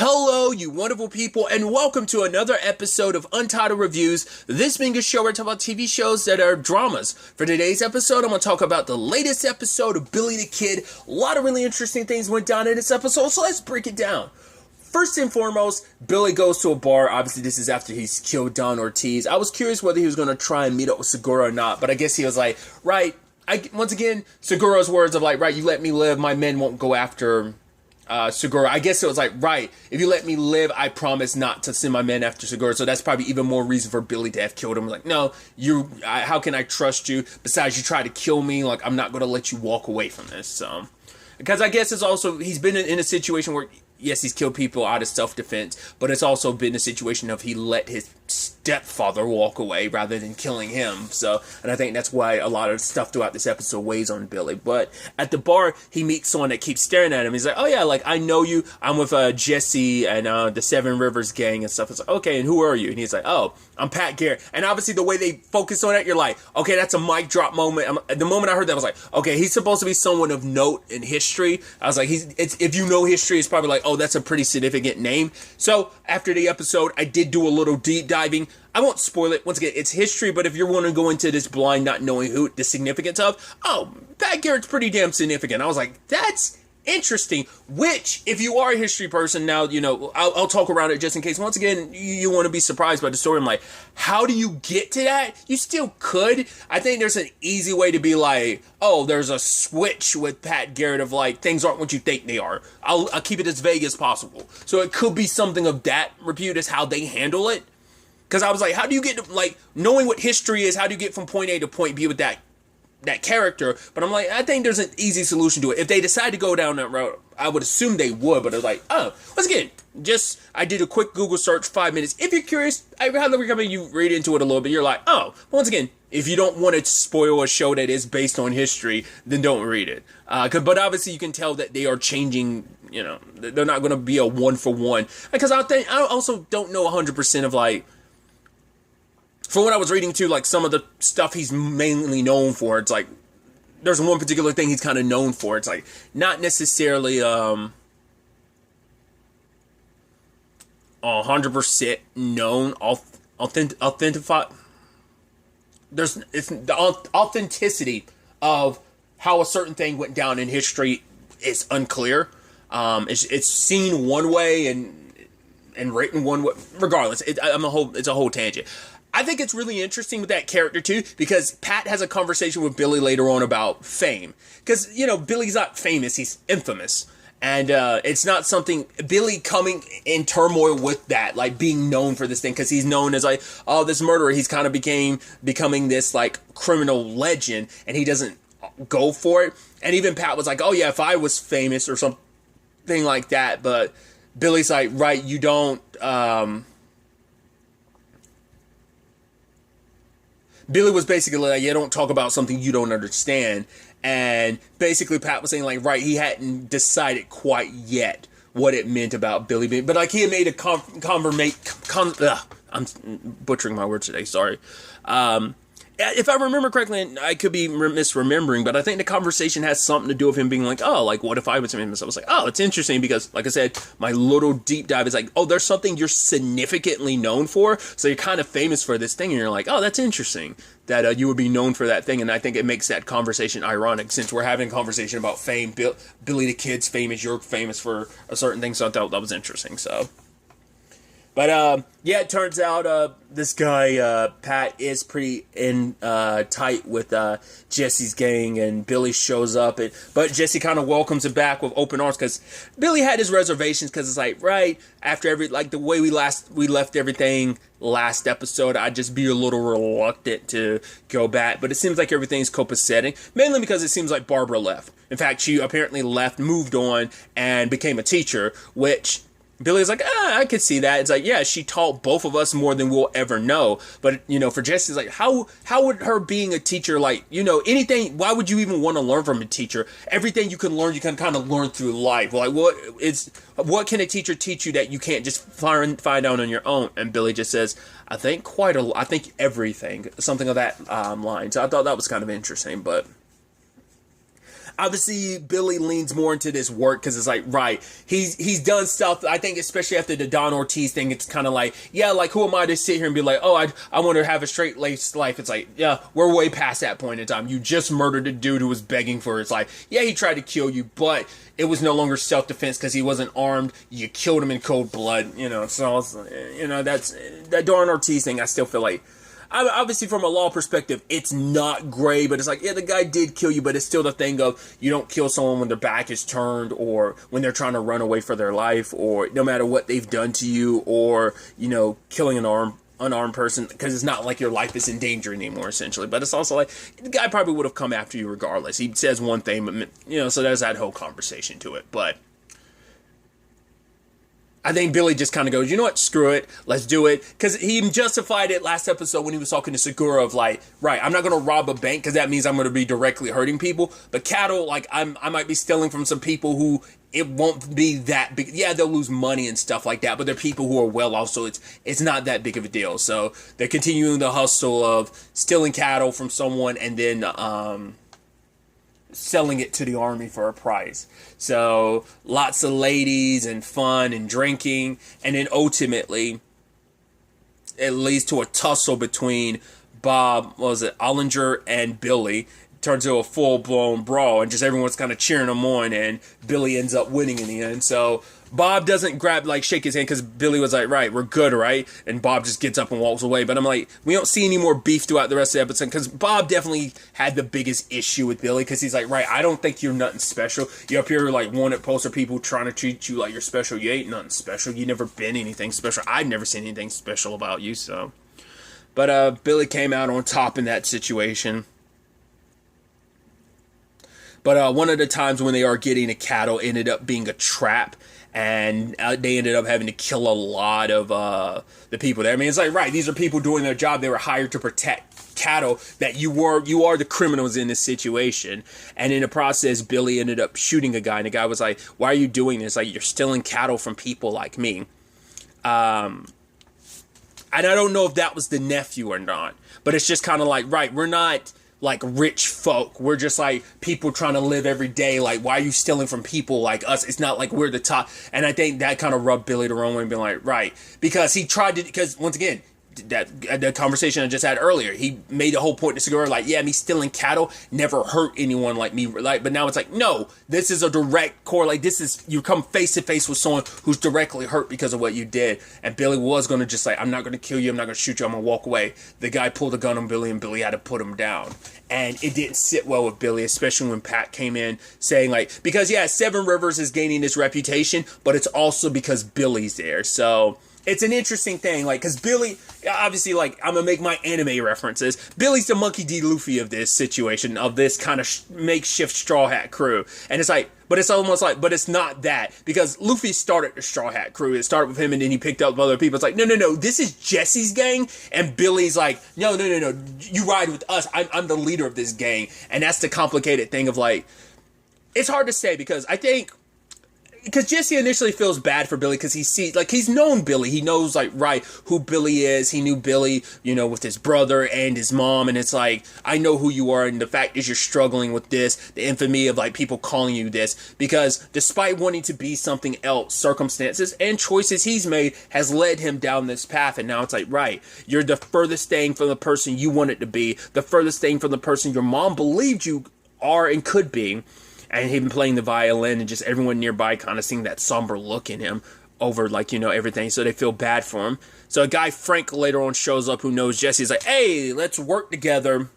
Hello, you wonderful people, and welcome to another episode of Untitled Reviews. This being a show where I talk about TV shows that are dramas. For today's episode, I'm going to talk about the latest episode of Billy the Kid. A lot of really interesting things went down in this episode, so let's break it down. First and foremost, Billy goes to a bar. Obviously, this is after he's killed Don Ortiz. I was curious whether he was going to try and meet up with Segura or not, but I guess he was like, right, once again, Segura's words of like, right, you let me live, my men won't go after Segura. I guess it was like, right, if you let me live, I promise not to send my men after Segura. So that's probably even more reason for Billy to have killed him. Like, no, how can I trust you? Besides, you try to kill me. Like, I'm not going to let you walk away from this. So, because I guess it's also, he's been in a situation where, yes, he's killed people out of self-defense, but it's also been a situation of he let his stepfather walk away rather than killing him. So, and I think that's why a lot of stuff throughout this episode weighs on Billy. But at the bar, he meets someone that keeps staring at him. He's like, oh yeah, like, I know you. I'm with Jesse and the Seven Rivers gang and stuff. It's like, okay, and who are you? And he's like, oh, I'm Pat Garrett. And obviously the way they focus on it, you're like, okay, that's a mic drop moment. The moment I heard that, I was like, okay, he's supposed to be someone of note in history. I was like, if you know history, it's probably like, oh, that's a pretty significant name. So after the episode, I did do a little deep diving. I won't spoil it. Once again, it's history, but if you want to go into this blind, not knowing who the significance of, oh, Pat Garrett's pretty damn significant. I was like, that's interesting. Which, if you are a history person, now, you know, I'll talk around it just in case. Once again, you want to be surprised by the story. I'm like, how do you get to that? You still could. I think there's an easy way to be like, oh, there's a switch with Pat Garrett of like, things aren't what you think they are. I'll keep it as vague as possible. So it could be something of that repute as how they handle it. Because I was like, how do you get to, like, knowing what history is, how do you get from point A to point B with that character? But I'm like, I think there's an easy solution to it. If they decide to go down that route, I would assume they would, but I was like, oh, once again, I did a quick Google search, 5 minutes. If you're curious, I highly recommend you read into it a little bit. You're like, oh, once again, if you don't want to spoil a show that is based on history, then don't read it. But obviously you can tell that they are changing, you know, they're not going to be a one-for-one. Because I also don't know 100% of like, from what I was reading too, like some of the stuff he's mainly known for, it's like, there's one particular thing he's kind of known for. It's like, not necessarily 100% known, authentified. It's the authenticity of how a certain thing went down in history is unclear. It's seen one way and written one way. Regardless, it's a whole tangent. I think it's really interesting with that character too, because Pat has a conversation with Billy later on about fame. Because, you know, Billy's not famous, he's infamous. And it's not something, Billy coming in turmoil with that, like being known for this thing, because he's known as like, oh, this murderer, he's kind of becoming this like criminal legend, and he doesn't go for it. And even Pat was like, oh yeah, if I was famous or something like that, but Billy's like, right, you don't, Billy was basically like, yeah, don't talk about something you don't understand. And basically Pat was saying like, right, he hadn't decided quite yet what it meant about Billy being, but like he had made a I'm butchering my words today, sorry. If I remember correctly, and I could be misremembering, but I think the conversation has something to do with him being like, oh, like, what if I was famous? I was like, oh, it's interesting because, like I said, my little deep dive is like, oh, there's something you're significantly known for, so you're kind of famous for this thing, and you're like, oh, that's interesting that you would be known for that thing, and I think it makes that conversation ironic, since we're having a conversation about fame. Billy the Kid's famous, you're famous for a certain thing, so I thought that was interesting, so... But, yeah, it turns out, this guy, Pat, is pretty tight with, Jesse's gang, and Billy shows up, but Jesse kind of welcomes him back with open arms, because Billy had his reservations, because it's like, right, after the way we left everything last episode, I'd just be a little reluctant to go back, but it seems like everything's copacetic, mainly because it seems like Barbara left. In fact, she apparently left, moved on, and became a teacher, which... Billy's like, I could see that. It's like, yeah, she taught both of us more than we'll ever know. But, you know, for Jesse, it's like, how would her being a teacher, like, you know, anything, why would you even want to learn from a teacher? Everything you can learn, you can kind of learn through life. Like, what can a teacher teach you that you can't just find out on your own? And Billy just says, I think everything, something of that line. So I thought that was kind of interesting, but... obviously Billy leans more into this work because it's like, right, he's done stuff. I think especially after the Don Ortiz thing, it's kind of like, yeah, like who am I to sit here and be like, oh, I want to have a straight-laced life. It's like, yeah, we're way past that point in time. You just murdered a dude who was begging for his life. Yeah, he tried to kill you, but it was no longer self-defense because he wasn't armed. You killed him in cold blood, so, that's that Don Ortiz thing. I still feel like, obviously, from a law perspective, it's not gray, but it's like, yeah, the guy did kill you, but it's still the thing of you don't kill someone when their back is turned or when they're trying to run away for their life or no matter what they've done to you or, killing an unarmed person because it's not like your life is in danger anymore, essentially. But it's also like, the guy probably would have come after you regardless. He says one thing, but, so there's that whole conversation to it. But I think Billy just kind of goes, you know what, screw it, let's do it. Because he justified it last episode when he was talking to Segura of like, right, I'm not going to rob a bank because that means I'm going to be directly hurting people. But cattle, like, I might be stealing from some people who it won't be that big. Yeah, they'll lose money and stuff like that, but they're people who are well off, so it's not that big of a deal. So they're continuing the hustle of stealing cattle from someone and then selling it to the army for a price. So lots of ladies and fun and drinking, and then ultimately it leads to a tussle between Ollinger and Billy. Turns into a full-blown brawl, and just everyone's kind of cheering him on, and Billy ends up winning in the end. So Bob doesn't shake his hand, because Billy was like, right, we're good, right? And Bob just gets up and walks away. But I'm like, we don't see any more beef throughout the rest of the episode, because Bob definitely had the biggest issue with Billy, because he's like, right, I don't think you're nothing special. You're up here like wanted poster people trying to treat you like you're special. You ain't nothing special. You never been anything special. I've never seen anything special about you, so. But Billy came out on top in that situation. But one of the times when they are getting the cattle ended up being a trap, and they ended up having to kill a lot of the people there. I mean, it's like, right, these are people doing their job. They were hired to protect cattle, that you are the criminals in this situation. And in the process, Billy ended up shooting a guy, and the guy was like, why are you doing this? Like, you're stealing cattle from people like me. And I don't know if that was the nephew or not, but it's just kind of like, right, we're not like rich folk. We're just like people trying to live every day. Like, why are you stealing from people like us? It's not like we're the top. And I think that kind of rubbed Billy the wrong way and being like, right. Because he tried to, because once again, that conversation I just had earlier, he made a whole point to Segura, like, yeah, me stealing cattle never hurt anyone like me. Like, but now it's like, no, this is a direct core. Like, this is, you come face to face with someone who's directly hurt because of what you did. And Billy was going to just like, I'm not going to kill you. I'm not going to shoot you. I'm going to walk away. The guy pulled a gun on Billy, and Billy had to put him down. And it didn't sit well with Billy, especially when Pat came in saying like, because yeah, Seven Rivers is gaining this reputation, but it's also because Billy's there. So it's an interesting thing, like, because Billy, obviously, like, I'm going to make my anime references. Billy's the Monkey D. Luffy of this situation, of this kind of makeshift Straw Hat crew. And it's like, but it's almost like, but it's not that, because Luffy started the Straw Hat crew. It started with him, and then he picked up other people. It's like, no, this is Jesse's gang. And Billy's like, no, you ride with us. I'm the leader of this gang. And that's the complicated thing of, like, it's hard to say, because I think, because Jesse initially feels bad for Billy, because he sees, like, he's known Billy. He knows, like, right, who Billy is. He knew Billy, with his brother and his mom. And it's like, I know who you are. And the fact is you're struggling with this, the infamy of, like, people calling you this. Because despite wanting to be something else, circumstances and choices he's made has led him down this path. And now it's like, right, you're the furthest thing from the person you wanted to be. The furthest thing from the person your mom believed you are and could be. And him playing the violin, and just everyone nearby kind of seeing that somber look in him over, like, everything. So they feel bad for him. So a guy, Frank, later on shows up who knows Jesse. He's like, hey, let's work together.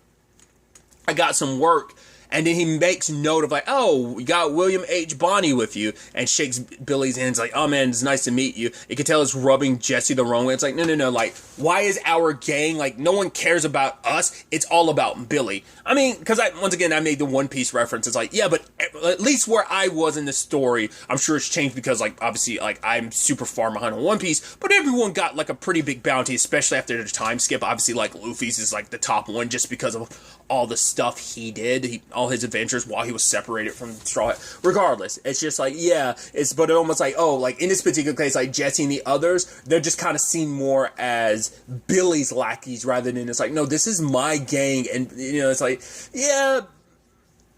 I got some work. And then he makes note of like, oh, you got William H. Bonney with you, and shakes Billy's hands like, oh man, it's nice to meet you. You can tell it's rubbing Jesse the wrong way. It's like, no, like, why is our gang, like, no one cares about us. It's all about Billy. I mean, because once again, I made the One Piece reference. It's like, yeah, but at least where I was in the story, I'm sure it's changed because, like, obviously, like, I'm super far behind on One Piece, but everyone got, like, a pretty big bounty, especially after the time skip. Obviously, like, Luffy's is, like, the top one just because of all the stuff he did, all his adventures while he was separated from Straw Hat. Regardless, it's just like, yeah, but it almost like, oh, like in this particular case, like Jesse and the others, they're just kind of seen more as Billy's lackeys rather than it's like, no, this is my gang, and it's like, yeah,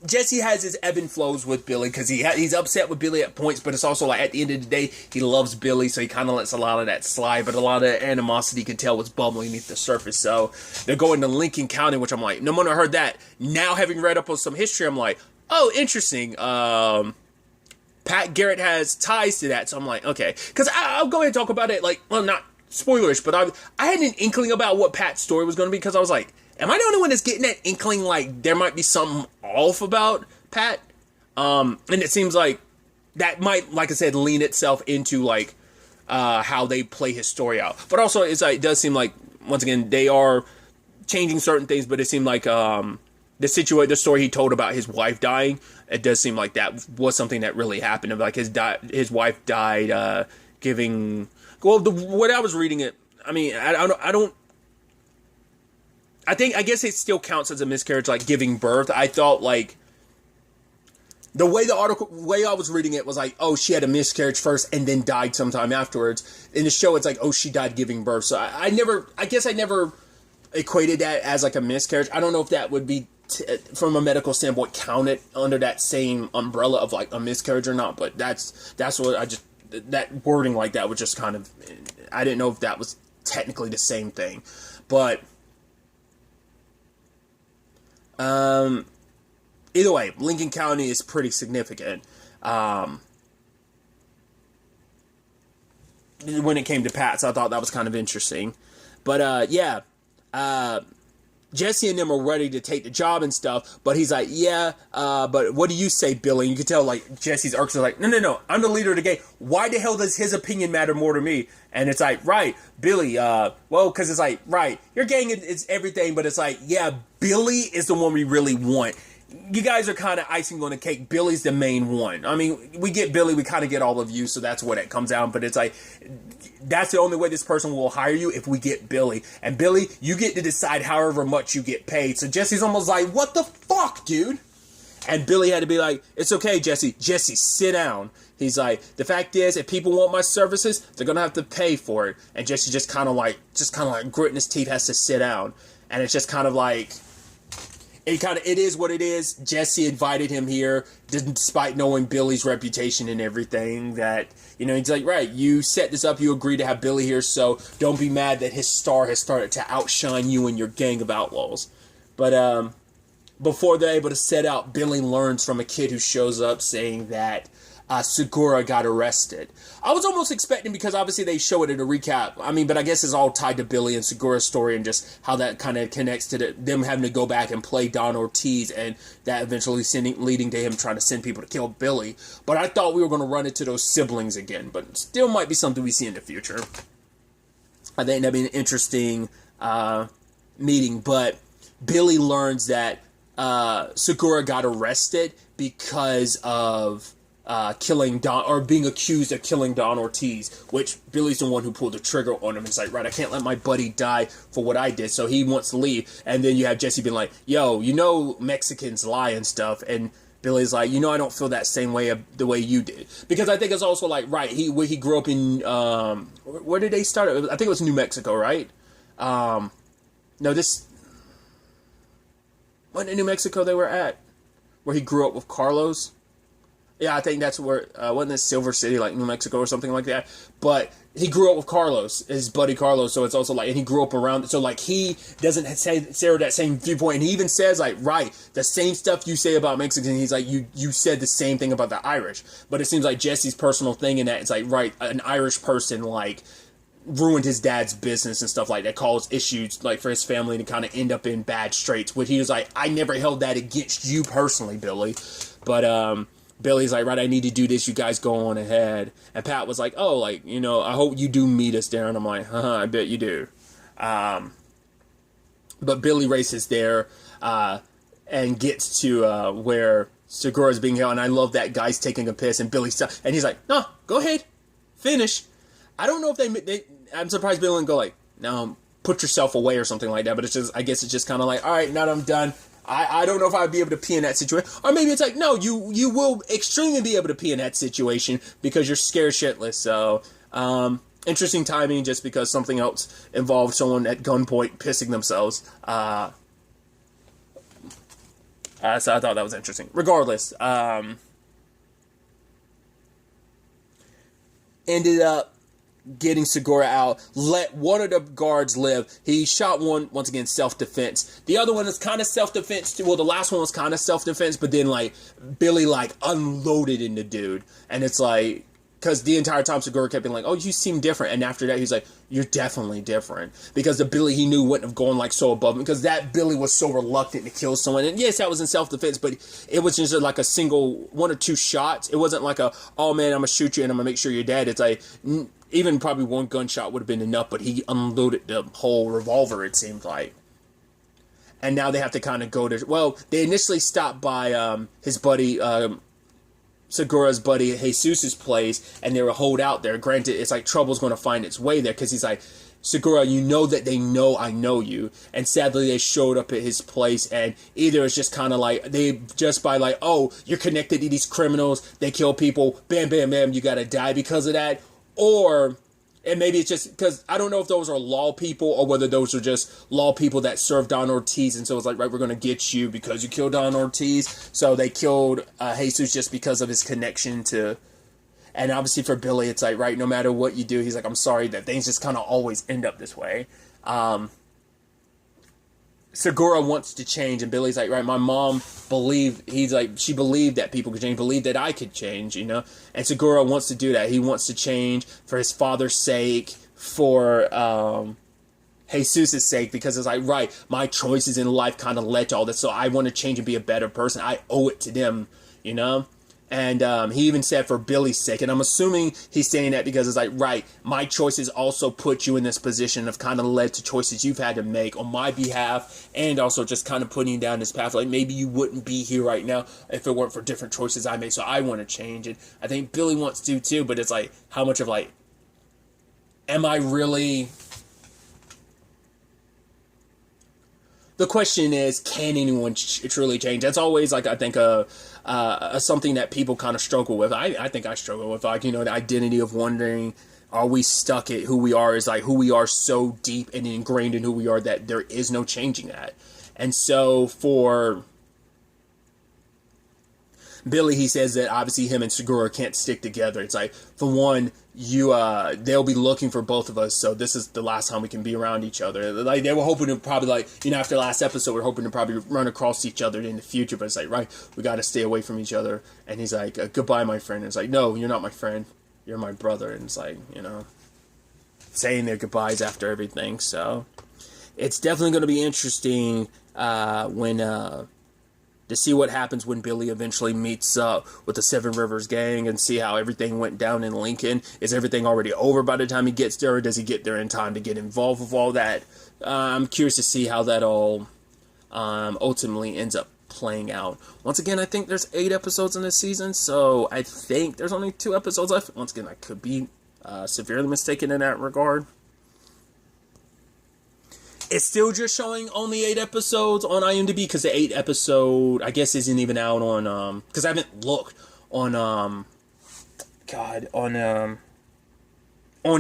Jesse has his ebb and flows with Billy because he's upset with Billy at points, but it's also like at the end of the day, he loves Billy, so he kind of lets a lot of that slide, but a lot of animosity you can tell was bubbling beneath the surface. So they're going to Lincoln County, which I'm like, no one heard that. Now, having read up on some history, I'm like, oh, interesting. Pat Garrett has ties to that, so I'm like, okay. Because I'll go ahead and talk about it, like, well, not spoilerish, but I had an inkling about what Pat's story was going to be, because I was like, am I the only one that's getting that inkling like there might be something off about Pat? And it seems like that might, like I said, lean itself into like how they play his story out. But also, it does seem like, once again, they are changing certain things, but it seemed like the story he told about his wife dying, it does seem like that was something that really happened. Like his wife died giving. Well, what I was reading it, I mean, I guess it still counts as a miscarriage, like giving birth. I thought like the way I was reading it was like, oh, she had a miscarriage first and then died sometime afterwards. In the show, it's like, oh, she died giving birth. So I guess I never equated that as like a miscarriage. I don't know if that would be from a medical standpoint counted under that same umbrella of like a miscarriage or not. But that's what that wording like that was just kind of, I didn't know if that was technically the same thing, but. Either way, Lincoln County is pretty significant. When it came to Pat, so I thought that was kind of interesting. But, Jesse and them are ready to take the job and stuff, but he's like, but what do you say, Billy? And you can tell, like, Jesse's irks are like, no, I'm the leader of the gang. Why the hell does his opinion matter more to me? And it's like, right, Billy, because it's like, right, your gang is everything, but it's like, yeah, Billy is the one we really want. You guys are kind of icing on the cake. Billy's the main one. I mean, we get Billy, we kind of get all of you, so that's what it comes down. But it's like, that's the only way this person will hire you, if we get Billy. And Billy, you get to decide however much you get paid. So Jesse's almost like, what the fuck, dude? And Billy had to be like, it's okay, Jesse. Jesse, sit down. He's like, the fact is, if people want my services, they're going to have to pay for it. And Jesse just kind of like gritting his teeth, has to sit down. And it's just kind of like, it is what it is. Jesse invited him here, despite knowing Billy's reputation and everything. That, he's like, right, you set this up, you agreed to have Billy here, so don't be mad that his star has started to outshine you and your gang of outlaws. But before they're able to set out, Billy learns from a kid who shows up saying that Segura got arrested. I was almost expecting, because obviously they show it in a recap. I mean, but I guess it's all tied to Billy and Segura's story and just how that kind of connects to them having to go back and play Don Ortiz, and that eventually leading to him trying to send people to kill Billy. But I thought we were going to run into those siblings again, but still might be something we see in the future. I think that'd be an interesting meeting. But Billy learns that Segura got arrested because of killing Don, or being accused of killing Don Ortiz, which Billy's the one who pulled the trigger on him. It's like, right, I can't let my buddy die for what I did, so he wants to leave. And then you have Jesse being like, yo, Mexicans lie and stuff, and Billy's like, I don't feel that same way the way you did. Because I think it's also like, right, he grew up in, where did they start? I think it was New Mexico, right? What in New Mexico they were at? Where he grew up with Carlos? Yeah, I think that's where, wasn't it Silver City, like New Mexico or something like that? But he grew up with Carlos, his buddy Carlos, so it's also like, and he grew up around, so like he doesn't share that same viewpoint, and he even says like, right, the same stuff you say about Mexicans, he's like, you said the same thing about the Irish. But it seems like Jesse's personal thing in that, it's like, right, an Irish person like ruined his dad's business and stuff like that, caused issues like for his family to kind of end up in bad straits, which he was like, I never held that against you personally, Billy. But Billy's like, right, I need to do this, you guys go on ahead. And Pat was like, oh, like, I hope you do meet us there. And I'm like, I bet you do. But Billy races there and gets to where Segura's being held. And I love that guy's taking a piss, and Billy's and he's like, no, go ahead, finish. I don't know if they I'm surprised Billy didn't go like, no, put yourself away or something like that. But it's just, I guess it's just kind of like, all right, now that I'm done, I don't know if I'd be able to pee in that situation. Or maybe it's like, no, you will extremely be able to pee in that situation because you're scared shitless. So, interesting timing, just because something else involved someone at gunpoint pissing themselves. So I thought that was interesting. Regardless, ended up getting Segura out, let one of the guards live. He shot one, once again, self-defense. The other one is kind of self-defense too. Well, the last one was kind of self-defense, but then, like, Billy, like, unloaded in the dude. And it's like, because the entire time Segura kept being like, oh, you seem different. And after that, he's like, you're definitely different. Because the Billy he knew wouldn't have gone, like, so above him. Because that Billy was so reluctant to kill someone. And yes, that was in self-defense, but it was just like a single, one or two shots. It wasn't like a, oh, man, I'm going to shoot you and I'm going to make sure you're dead. It's like, even probably one gunshot would have been enough, but he unloaded the whole revolver, it seemed like. And now they have to kind of go to, well, they initially stopped by his buddy, Segura's buddy Jesus' place, and they were holed out there. Granted, it's like trouble's going to find its way there, because he's like, Segura, you know that they know I know you. And sadly, they showed up at his place, and either it's just kind of like, they just by like, oh, you're connected to these criminals, they kill people, bam, bam, bam, you gotta die because of that. Or, and maybe it's just, because I don't know if those are law people, or whether those are just law people that serve Don Ortiz, and so it's like, right, we're going to get you because you killed Don Ortiz. So they killed Jesus just because of his connection to, and obviously for Billy, it's like, right, no matter what you do, he's like, I'm sorry that things just kind of always end up this way. Segura wants to change, and Billy's like, right, my mom believed, he's like, she believed that people could change, believed that I could change, you know, and Segura wants to do that. He wants to change for his father's sake, for Jesus' sake, because it's like, right, my choices in life kind of led to all this, so I want to change and be a better person. I owe it to them, you know. And he even said for Billy's sake, and I'm assuming he's saying that because it's like, right, my choices also put you in this position of kind of led to choices you've had to make on my behalf, and also just kind of putting you down this path. Like, maybe you wouldn't be here right now if it weren't for different choices I made, so I want to change. And I think Billy wants to too, but it's like, how much of like, am I really... The question is, can anyone truly change? That's always, like, I think, something that people kind of struggle with. I think I struggle with, like, you know, the identity of wondering, are we stuck at who we are? Is, like, who we are so deep and ingrained in who we are that there is no changing that. And so for Billy, he says that obviously him and Segura can't stick together. It's like, for one, they'll be looking for both of us, so this is the last time we can be around each other. Like, they were hoping to probably, like, you know, after the last episode, we're hoping to probably run across each other in the future, but it's like, right, we got to stay away from each other. And he's like, goodbye, my friend. And it's like, no, you're not my friend. You're my brother. And it's like, you know, saying their goodbyes after everything. So it's definitely going to be interesting to see what happens when Billy eventually meets up with the Seven Rivers gang and see how everything went down in Lincoln. Is everything already over by the time he gets there, or does he get there in time to get involved with all that? I'm curious to see how that all ultimately ends up playing out. Once again, I think there's 8 episodes in this season, so I think there's only 2 episodes left. Once again, I could be severely mistaken in that regard. It's still just showing only 8 episodes on IMDb, because the 8th episode, I guess, isn't even out on, because I haven't looked on, on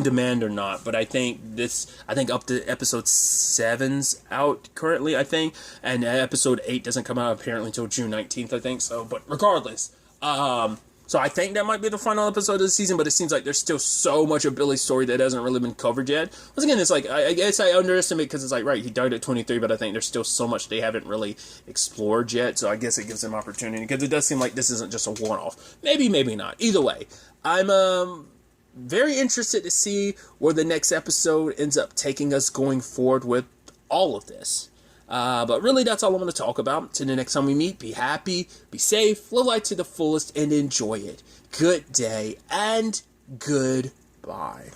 demand or not, but I think up to episode 7's out currently, I think, and episode 8 doesn't come out apparently until June 19th, I think, so, but regardless, so I think that might be the final episode of the season, but it seems like there's still so much of Billy's story that hasn't really been covered yet. Once again, it's like, I guess I underestimate, because it's like, right, he died at 23, but I think there's still so much they haven't really explored yet, so I guess it gives them opportunity, because it does seem like this isn't just a one-off. Maybe, maybe not. Either way, I'm very interested to see where the next episode ends up taking us going forward with all of this. But really, that's all I'm going to talk about. Till the next time we meet, be happy, be safe, live life to the fullest, and enjoy it. Good day, and goodbye.